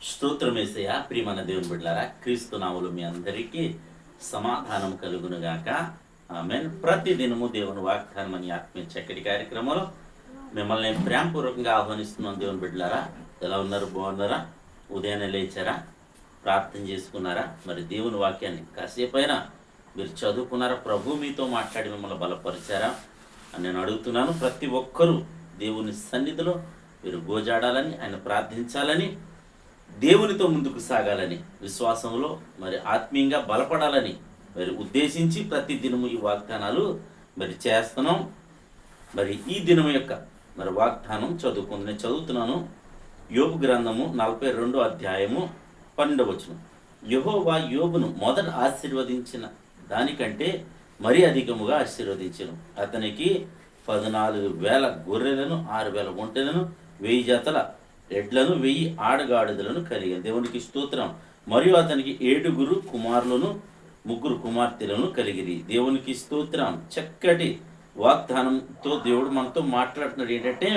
స్తోత్రమేసయ్య. ప్రియమైన దేవుని బిడ్డలారా, క్రీస్తు నామములో మీ అందరికీ సమాధానం కలుగునుగాక. ఆమేన్. ప్రతి దినము దేవుని వాగ్దానం అని ఆత్మీయ చక్కటి కార్యక్రమంలో మిమ్మల్ని ప్రేమపూర్వకంగా ఆహ్వానిస్తున్నాం. దేవుని బిడ్డలారా, ఎలా ఉన్నారు? బాగున్నారా? ఉదయాన్నే లేచారా? ప్రార్థన చేసుకున్నారా? మరి దేవుని వాక్యాన్ని కాసేపైనా మీరు చదువుకున్నారా? ప్రభు మీతో మాట్లాడి మిమ్మల్ని బలపరిచారా అని నేను అడుగుతున్నాను. ప్రతి ఒక్కరూ దేవుని సన్నిధిలో మీరు గోజాడాలని, ఆయన ప్రార్థించాలని, దేవునితో ముందుకు సాగాలని, విశ్వాసంలో మరి ఆత్మీయంగా బలపడాలని మరి ఉద్దేశించి ప్రతి దినము ఈ వాగ్దానాలు మరి చేస్తున్నాం. మరి ఈ దినం యొక్క మరి వాగ్దానం నేను చదువుతున్నాను. యోబు గ్రంథము 42వ అధ్యాయము 12వ వచనం. యెహోవా యోబును మొదట ఆశీర్వదించిన దానికంటే మరీ అధికముగా ఆశీర్వదించెను. అతనికి 14,000 గొర్రెలను, 6,000 ఒంటెలను, 1000 జతల ఎడ్లను, 1000 ఆడగాడిదలను కలిగింది. దేవునికి స్తోత్రం. మరియు అతనికి 7 కుమారులను, 3 కుమార్తెలను కలిగిరి. దేవునికి స్తోత్రం. చక్కటి వాగ్దానంతో దేవుడు మనతో మాట్లాడుతున్నాడు. ఏంటంటే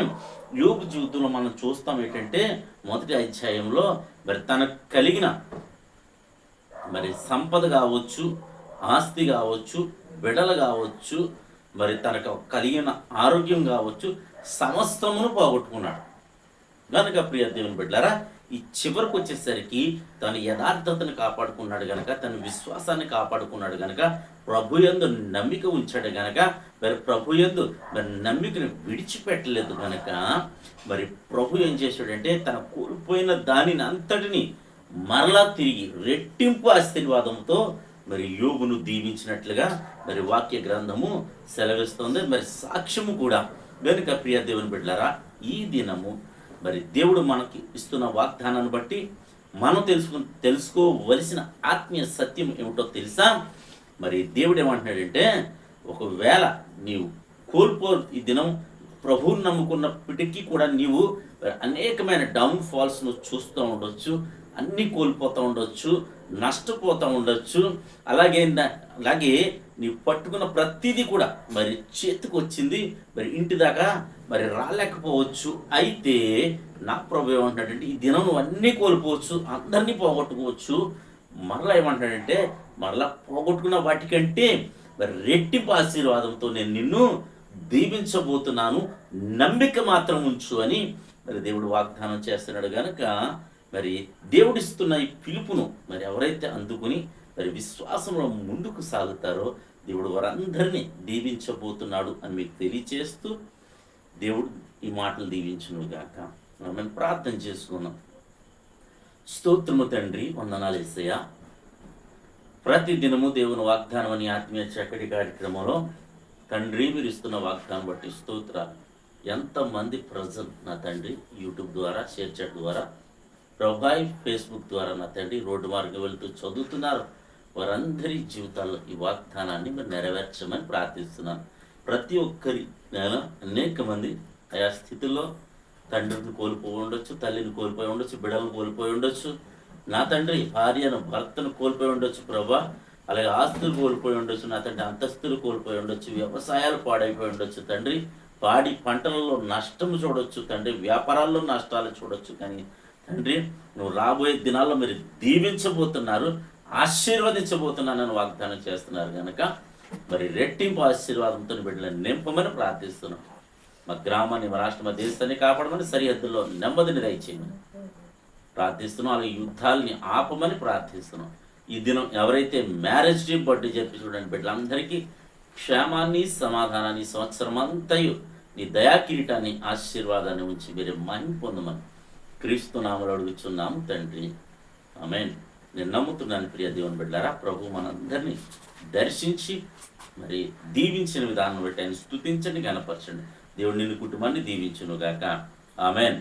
యోబు జీవితంలో మనం చూస్తాం ఏంటంటే మొదటి అధ్యాయంలో మరి తనకు కలిగిన మరి సంపద కావచ్చు, ఆస్తి కావచ్చు, బిడలు కావచ్చు, మరి తనకు కలిగిన ఆరోగ్యం కావచ్చు, సమస్తమును పోగొట్టుకున్నాడు. కనుక ప్రియ దేవుని బిడ్డలారా, ఈ చివరికి వచ్చేసరికి తన యథార్థతను కాపాడుకున్నాడు గనక, తన విశ్వాసాన్ని కాపాడుకున్నాడు గనక, ప్రభుయందు నమ్మిక ఉంచాడు గనక, మరి ప్రభుయందు మరి నమ్మికను విడిచిపెట్టలేదు గనక, మరి ప్రభు ఏం చేశాడంటే తన కోల్పోయిన దానిని అంతటిని మరలా తిరిగి రెట్టింపు ఆశీర్వాదంతో మరి యోబును దీవించినట్లుగా మరి వాక్య గ్రంథము సెలవిస్తుంది. మరి సాక్ష్యము కూడా. కనుక ప్రియ దేవుని బిడ్డలారా, ఈ దినము మరి దేవుడు మనకి ఇస్తున్న వాగ్దానాన్ని బట్టి మనం తెలుసుకోవలసిన ఆత్మీయ సత్యం ఏమిటో తెలుసా? మరి దేవుడు ఏమంటున్నాడంటే, ఒకవేళ నీవు ఈ దినం ప్రభువుని నమ్ముకున్నప్పటికీ కూడా నీవు అనేకమైన డౌన్ ఫాల్స్ను చూస్తూ ఉండొచ్చు, అన్నీ కోల్పోతూ ఉండొచ్చు, నష్టపోతూ ఉండొచ్చు. అలాగే నీవు పట్టుకున్న ప్రతిదీ కూడా మరి చేతికి వచ్చింది, మరి ఇంటి దాకా మరి రాలేకపోవచ్చు. అయితే నా ప్రభు ఏమంటాడంటే, ఈ దినం నువ్వు అన్నీ కోల్పోవచ్చు, అందరినీ పోగొట్టుకోవచ్చు. మరలా ఏమంటాడంటే, మరలా పోగొట్టుకున్న వాటికంటే మరి రెట్టింపు ఆశీర్వాదంతో నేను నిన్ను దీవించబోతున్నాను, నమ్మిక మాత్రం ఉంచు అని మరి దేవుడు వాగ్దానం చేస్తున్నాడు. కనుక మరి దేవుడిస్తున్న ఈ పిలుపును మరి ఎవరైతే అందుకుని మరి విశ్వాసంలో ముందుకు సాగుతారో దేవుడు వారందరినీ దీవించబోతున్నాడు అని మీకు తెలియచేస్తూ దేవుడు ఈ మాటలు దీవించును గాక. మనం ప్రార్థన చేసుకున్నాం. స్తోత్రము తండ్రి, వందనాలు యేసయ్య. ప్రతి దినము దేవుని వాగ్దానం అని ఆత్మీయ చక్కటి కార్యక్రమంలో తండ్రి మీరు ఇస్తున్న వాగ్దానం బట్టి స్తోత్రాలు. ఎంతమంది ప్రజలు నా తండ్రి యూట్యూబ్ ద్వారా, షేర్ చాట్ ద్వారా, ప్రొఫైల్ ఫేస్బుక్ ద్వారా నా తండ్రి రోడ్డు మార్గం వెళుతూ చదువుతున్నారు, వారందరి జీవితాల్లో ఈ వాగ్దానాన్ని మీరు నెరవేర్చమని ప్రార్థిస్తున్నాను. ప్రతి ఒక్కరి నేను అనేక మంది ఆయా స్థితిలో తండ్రిని కోల్పోయి ఉండొచ్చు, తల్లిని కోల్పోయి ఉండొచ్చు, బిడ్డలను కోల్పోయి ఉండొచ్చు, నా తండ్రి భార్యను, భర్తను కోల్పోయి ఉండొచ్చు ప్రభా. అలాగే ఆస్తులు కోల్పోయి ఉండొచ్చు నా తండ్రి, అంతస్తులు కోల్పోయి ఉండొచ్చు, వ్యవసాయాలు పాడైపోయి ఉండొచ్చు తండ్రి, పాడి పంటలలో నష్టము చూడొచ్చు తండ్రి, వ్యాపారాల్లో నష్టాలు చూడొచ్చు. కానీ తండ్రి నువ్వు రాబోయే దినాల్లో మీరు దీవించబోతున్నారు, ఆశీర్వదించబోతున్నానని వాగ్దానం చేస్తున్నారు. కనుక మరి రెట్టింపు ఆశీర్వాదంతో బిడ్డలను నింపమని ప్రార్థిస్తున్నాం. మా గ్రామాన్ని, మా రాష్ట్ర, మా దేశాన్ని కాపాడమని, సరిహద్దుల్లో నెమ్మదిని దయచేయమని ప్రార్థిస్తున్నాం. అలాగే యుద్ధాలని ఆపమని ప్రార్థిస్తున్నాం. ఈ దినం ఎవరైతే మ్యారేజ్ డే, బర్త్డే చెప్పి చూడండి బిడ్డలందరికీ క్షేమాన్ని, సమాధానాన్ని, సంవత్సరం అంతయు నీ దయాకిరీటాన్ని, ఆశీర్వాదాన్ని ఉంచి మీరు మహిమ పొందమని క్రీస్తు నామములో అడుగుచున్నాము తండ్రి. ఆమేన్. నేను నమ్ముతున్నాను ప్రియ దేవుని బిడ్డలారా, ప్రభు మనందరినీ దర్శించి మరి దీవించిన విధానం బట్టి ఆయన స్తుతించండి, గణపరచండి. దేవుడు నిన్ను కుటుంబాన్ని దీవించును గాక. ఆమేన్.